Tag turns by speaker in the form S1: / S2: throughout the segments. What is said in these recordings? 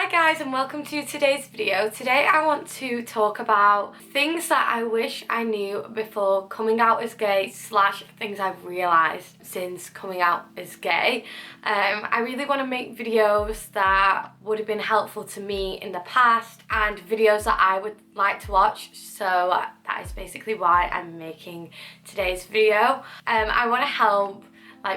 S1: Hi guys and welcome to today's video. Today I want to talk about things that I wish I knew before coming out as gay / things I've realised since coming out as gay. I really want to make videos that would have been helpful to me in the past and videos that I would like to watch, so that is basically why I'm making today's video. I want to help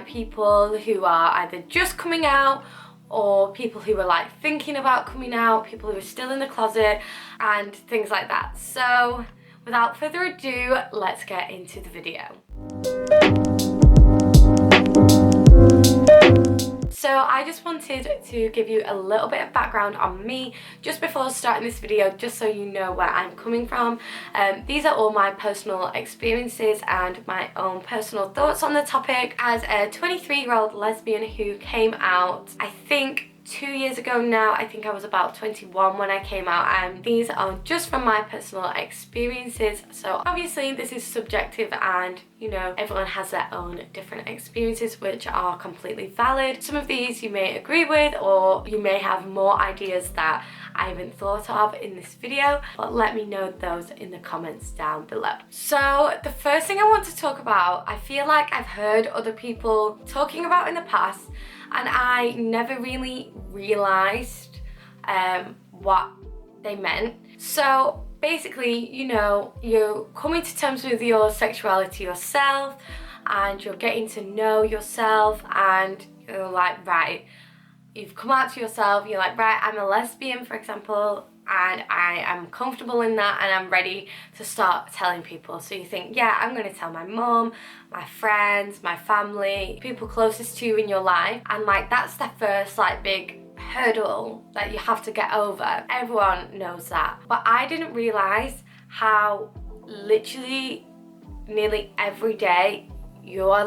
S1: people who are either just coming out or people who are thinking about coming out, people who are still in the closet and things like that. So without further ado, let's get into the video. So I just wanted to give you a little bit of background on me just before starting this video, just so you know where I'm coming from. These are all my personal experiences and my own personal thoughts on the topic as a 23-year-old lesbian who came out, I think 2 years ago now. I think I was about 21 when I came out, and these are just from my personal experiences. So obviously this is subjective and everyone has their own different experiences which are completely valid. Some of these you may agree with, or you may have more ideas that I haven't thought of in this video, but let me know those in the comments down below. So the first thing I want to talk about, I feel like I've heard other people talking about in the past and I never really realised what they meant. So basically, you're coming to terms with your sexuality yourself and you're getting to know yourself, and you're like, right, you've come out to yourself, you're like, right, I'm a lesbian, for example, and I am comfortable in that and I'm ready to start telling people. So you think, yeah, I'm going to tell my mum, my friends, my family, people closest to you in your life, and that's the first big hurdle that you have to get over. Everyone knows that, but I didn't realise how literally nearly every day you're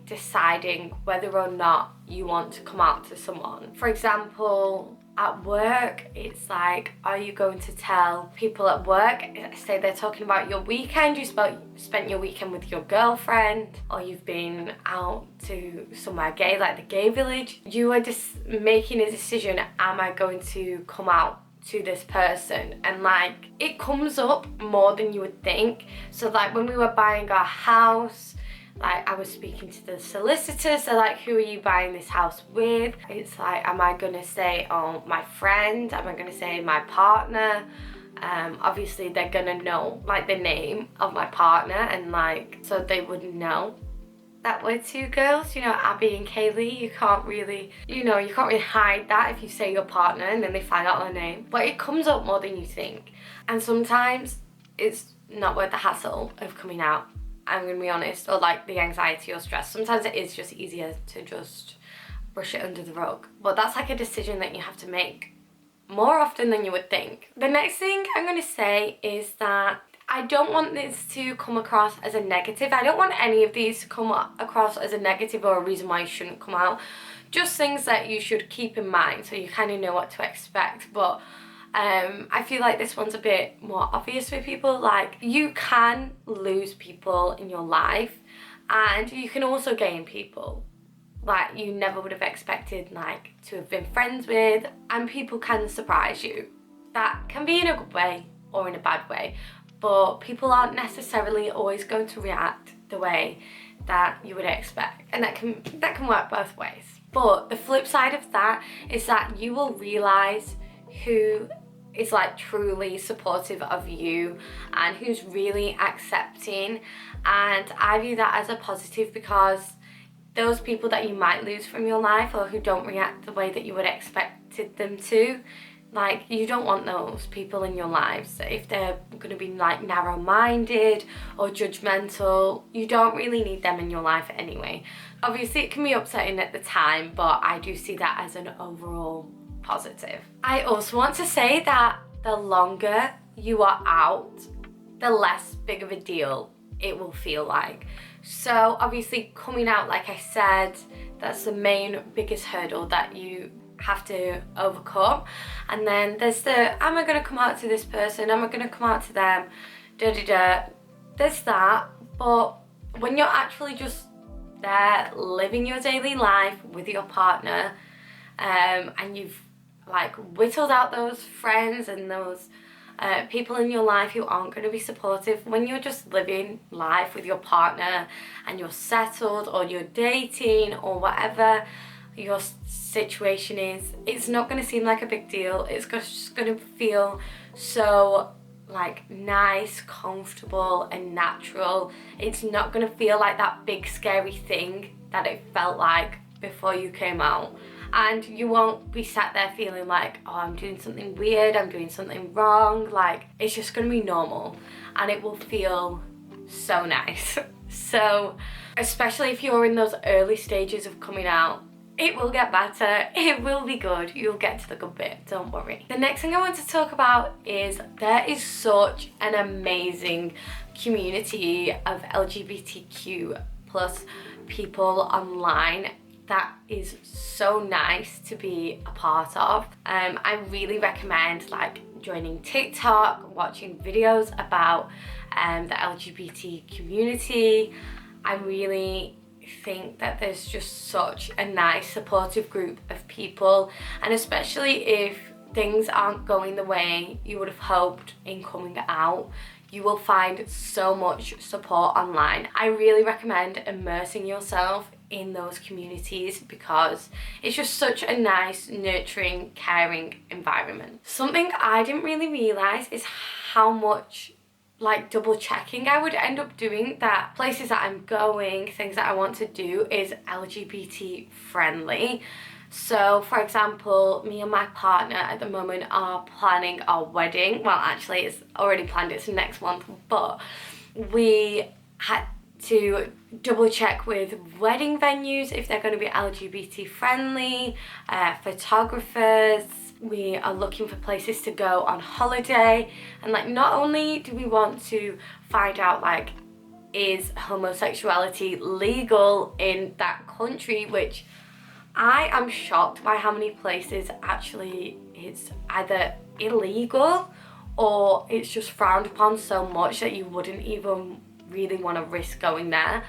S1: deciding whether or not you want to come out to someone. For example, at work, it's are you going to tell people at work, say they're talking about your weekend, you spent your weekend with your girlfriend, or you've been out to somewhere gay like the gay village. You are just making a decision, am I going to come out to this person? And it comes up more than you would think. So when we were buying our house, I was speaking to the solicitor, so who are you buying this house with? It's am I gonna say, oh, my friend? Am I gonna say my partner? Obviously they're gonna know the name of my partner, and so they wouldn't know that we're two girls, Abby and Kaylee. You can't really hide that if you say your partner and then they find out their name. But it comes up more than you think, and sometimes it's not worth the hassle of coming out, I'm gonna be honest, or the anxiety or stress. Sometimes it is just easier to just brush it under the rug, but that's a decision that you have to make more often than you would think. The next thing I'm gonna say is that I don't want this to come across as a negative. I don't want any of these to come across as a negative or a reason why you shouldn't come out. Just things that you should keep in mind so you kind of know what to expect. But I feel this one's a bit more obvious for people. You can lose people in your life, and you can also gain people you never would have expected to have been friends with, and people can surprise you. That can be in a good way or in a bad way, but people aren't necessarily always going to react the way that you would expect, and that can work both ways. But the flip side of that is that you will realise who is truly supportive of you and who's really accepting, and I view that as a positive, because those people that you might lose from your life or who don't react the way that you would expected them to, you don't want those people in your lives. If they're going to be narrow-minded or judgmental, you don't really need them in your life anyway. Obviously it can be upsetting at the time, but I do see that as an overall positive. I also want to say that the longer you are out, the less big of a deal it will feel like. So obviously coming out, like I said, that's the main biggest hurdle that you have to overcome. And then there's the, am I going to come out to this person? Am I going to come out to them? There's that. But when you're actually just there living your daily life with your partner, and you've like whittled out those friends and those people in your life who aren't going to be supportive when you're just living life with your partner and you're settled, or you're dating, or whatever your situation is. It's not going to seem like a big deal. It's just going to feel so like nice, comfortable and natural. It's not going to feel like that big scary thing that it felt like before you came out. And you won't be sat there feeling like, oh, I'm doing something weird, I'm doing something wrong. Like, it's just gonna be normal and it will feel so nice. So, especially if you're in those early stages of coming out, it will get better, it will be good, you'll get to the good bit, don't worry. The next thing I want to talk about is there is such an amazing community of LGBTQ plus people online that is so nice to be a part of. I really recommend like joining TikTok, watching videos about the LGBT community. I really think that there's just such a nice supportive group of people, and especially if things aren't going the way you would have hoped in coming out, you will find so much support online. I really recommend immersing yourself in those communities because it's just such a nice, nurturing, caring environment. Something I didn't really realise is how much like double checking I would end up doing, that places that I'm going, things that I want to do is LGBT friendly. So for example, me and my partner at the moment are planning our wedding. Well, actually it's already planned, it's next month, but we had to double check with wedding venues if they're going to be LGBT friendly, photographers. We are looking for places to go on holiday, and like not only do we want to find out like is homosexuality legal in that country, which I am shocked by how many places actually it's either illegal or it's just frowned upon so much that you wouldn't even really want to risk going there.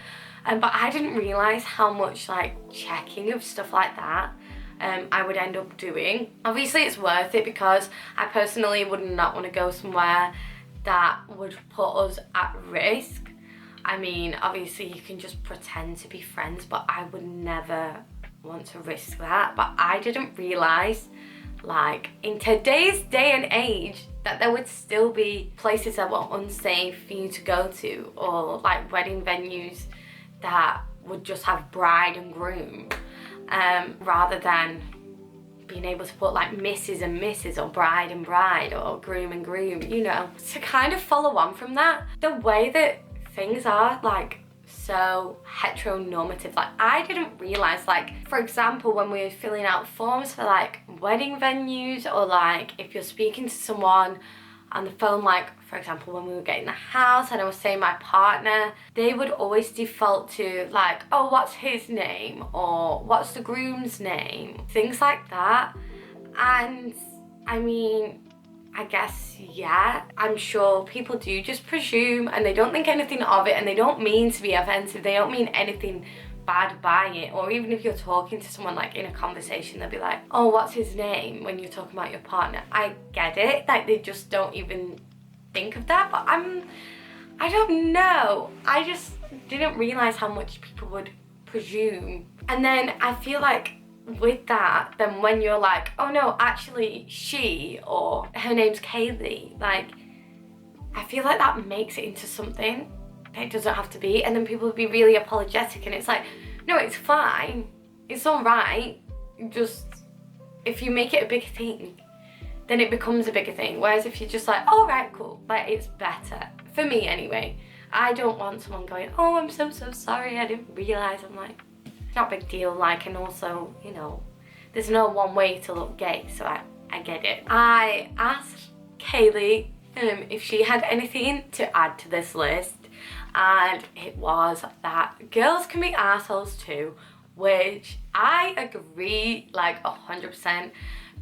S1: But I didn't realise how much like checking of stuff like that I would end up doing. Obviously it's worth it because I personally would not want to go somewhere that would put us at risk. I mean, obviously you can just pretend to be friends, but I would never want to risk that. But I didn't realise, like in today's day and age, that there would still be places that were unsafe for you to go to, or like wedding venues that would just have bride and groom, rather than being able to put like Mrs. and Mrs. or bride and bride or groom and groom, you know. To kind of follow on from that, the way that things are like so heteronormative, like I didn't realize, like for example when we were filling out forms for like wedding venues, or like if you're speaking to someone on the phone, like for example when we were getting the house and I was saying my partner, they would always default to like, oh, what's his name, or what's the groom's name, things like that. And I mean, I guess, yeah, I'm sure people do just presume and they don't think anything of it, and they don't mean to be offensive, they don't mean anything bad by it. Or even if you're talking to someone like in a conversation, they'll be like, oh, what's his name, when you're talking about your partner. I get it, like they just don't even think of that. But I don't know, I just didn't realise how much people would presume. And then I feel like with that, then when you're like, oh no, actually she, or her name's Kaylee, like I feel like that makes it into something that it doesn't have to be. And then people would be really apologetic, and it's like, no, it's fine, it's all right. Just if you make it a big thing, then it becomes a bigger thing. Whereas if you're just like, all right, cool, like it's better for me anyway. I don't want someone going, oh, I'm so sorry, I didn't realise. I'm like, not a big deal, like, and also, you know, there's no one way to look gay, so I get it. I asked Kaylee if she had anything to add to this list, and it was that girls can be assholes too, which I agree like 100%.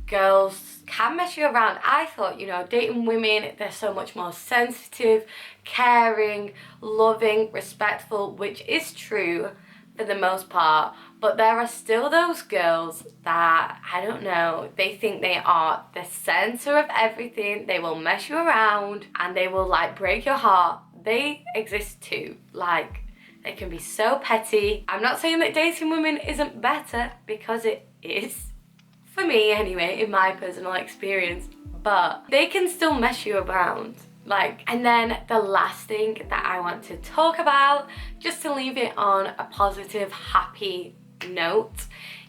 S1: Girls can mess you around. I thought, you know, dating women, they're so much more sensitive, caring, loving, respectful, which is true for the most part, But there are still those girls that, I don't know, they think they are the center of everything. They will mess you around and they will like break your heart. They exist too. Like, they can be so petty. I'm not saying that dating women isn't better, because it is. For me anyway, in my personal experience. But they can still mess you around. Like, and then the last thing that I want to talk about, just to leave it on a positive, happy note,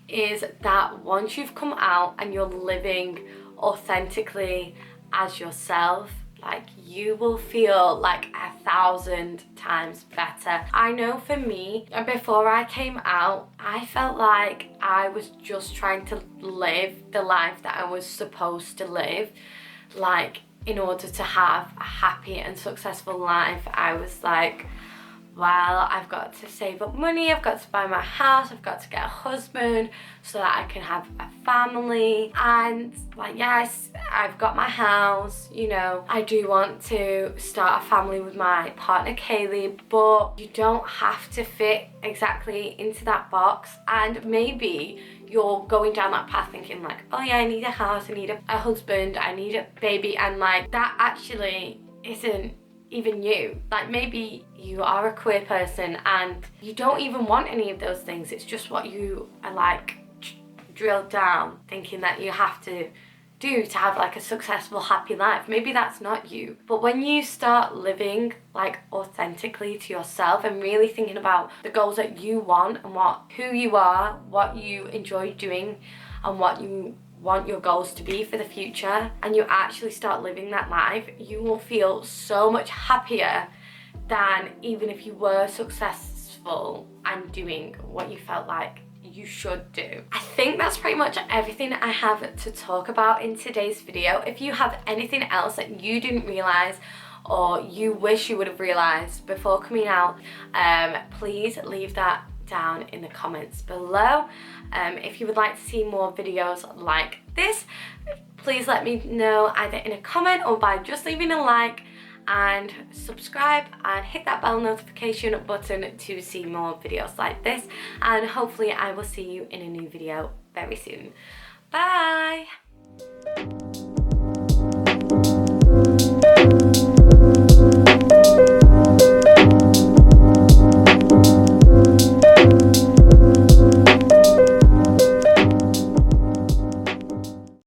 S1: is that once you've come out and you're living authentically as yourself, like, you will feel like 1,000 times better. I know for me, before I came out, I felt like I was just trying to live the life that I was supposed to live. Like, in order to have a happy and successful life, I was like, well, I've got to save up money, I've got to buy my house, I've got to get a husband so that I can have a family. And like, yes, I've got my house, you know, I do want to start a family with my partner Kaylee, but you don't have to fit exactly into that box. And maybe you're going down that path thinking like, oh yeah, I need a house, I need a husband, I need a baby, and like, that actually isn't even you. Like, maybe you are a queer person and you don't even want any of those things. It's just what you are like drilled down thinking that you have to do to have like a successful, happy life. Maybe that's not you. But when you start living like authentically to yourself and really thinking about the goals that you want and who you are, what you enjoy doing, and what you want your goals to be for the future, and you actually start living that life, you will feel so much happier than even if you were successful and doing what you felt like you should do. I think that's pretty much everything I have to talk about in today's video. If you have anything else that you didn't realize or you wish you would have realized before coming out, please leave that down in the comments below. If you would like to see more videos like this, please let me know either in a comment or by just leaving a like, and subscribe and hit that bell notification button to see more videos like this, and hopefully I will see you in a new video very soon. Bye!